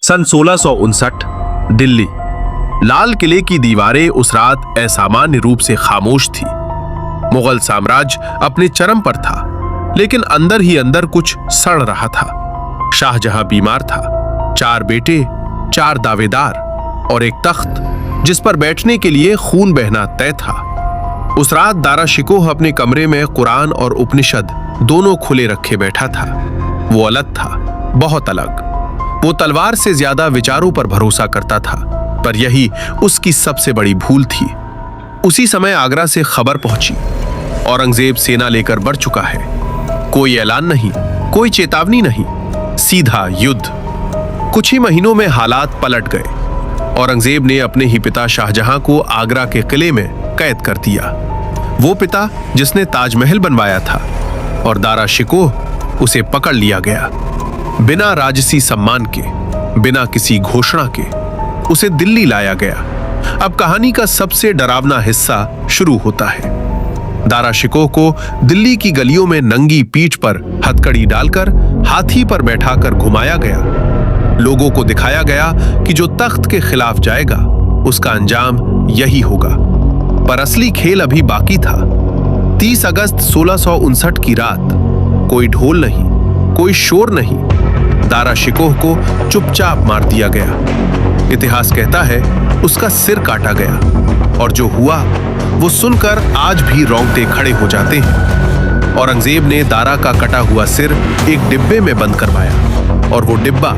सन 1659 दिल्ली। लाल किले की दीवारें उस रात असामान्य रूप से खामोश थी। मुगल साम्राज्य अपने चरम पर था, लेकिन अंदर ही अंदर कुछ सड़ रहा था। शाहजहां बीमार था। 4 बेटे, 4 दावेदार और एक तख्त जिस पर बैठने के लिए खून बहना तय था। उस रात दारा शिकोह अपने कमरे में कुरान और उपनिषद दोनों खुले रखे बैठा था। वो अलग था, बहुत अलग। वो तलवार से ज्यादा विचारों पर भरोसा करता था, पर यही उसकी सबसे बड़ी भूल थी। उसी समय आगरा से खबर पहुंची, औरंगजेब सेना लेकर बढ़ चुका है। कोई ऐलान नहीं, कोई चेतावनी नहीं, सीधा युद्ध। कुछ ही महीनों में हालात पलट गए। औरंगजेब ने अपने ही पिता शाहजहां को आगरा के किले में कैद कर दिया। वो पिता जिसने ताजमहल बनवाया था, और दारा शिकोह उसे पकड़ लिया गया। बिना राजसी सम्मान के, बिना किसी घोषणा के उसे दिल्ली लाया गया। अब कहानी का सबसे डरावना हिस्सा शुरू होता है। दारा शिकोह को दिल्ली की गलियों में नंगी पीठ पर हथकड़ी डालकर हाथी पर बैठाकर घुमाया गया। लोगों को दिखाया गया कि जो तख्त के खिलाफ जाएगा उसका अंजाम यही होगा। पर असली खेल अभी बाकी था। 30 अगस्त 1659 की रात, कोई ढोल नहीं, कोई शोर नहीं, दारा शिकोह को चुपचाप मार दिया गया। इतिहास कहता है उसका सिर काटा गया, और जो हुआ वो सुनकर आज भी रोंगटे खड़े हो जाते हैं। औरंगजेब ने दारा का कटा हुआ सिर एक डिब्बे में बंद करवाया, और वो डिब्बा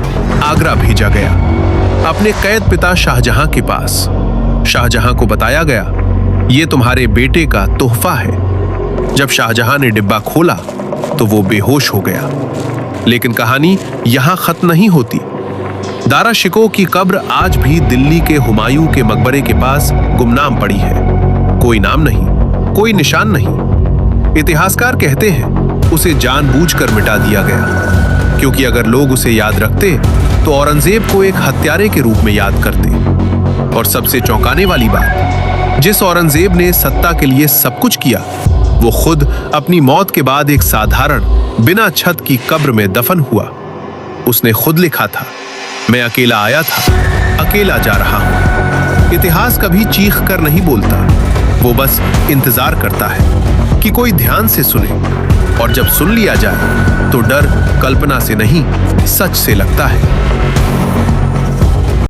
आगरा भेजा गया, अपने कैद पिता शाहजहां के पास। शाहजहां को बताया गया, ये तुम्हारे बेटे का तोहफा है। जब शाहजहां ने डिब्बा खोला तो वो बेहोश हो गया। लेकिन कहानी यहां खत्म नहीं होती। दारा शिकोह की कब्र आज भी दिल्ली के हुमायूं के मकबरे के पास गुमनाम पड़ी है। कोई नाम नहीं, कोई निशान नहीं। इतिहासकार कहते हैं उसे जानबूझकर मिटा दिया गया, क्योंकि अगर लोग उसे याद रखते तो औरंगजेब को एक हत्यारे के रूप में याद करते। और सबसे चौंकाने वाली बात, जिस औरंगजेब ने सत्ता के लिए सब कुछ किया, वो खुद अपनी मौत के बाद एक साधारण बिना छत की कब्र में दफन हुआ। उसने खुद लिखा था, मैं अकेला आया था, अकेला जा रहा हूं। इतिहास कभी चीख कर नहीं बोलता, वो बस इंतजार करता है कि कोई ध्यान से सुने। और जब सुन लिया जाए तो डर कल्पना से नहीं, सच से लगता है।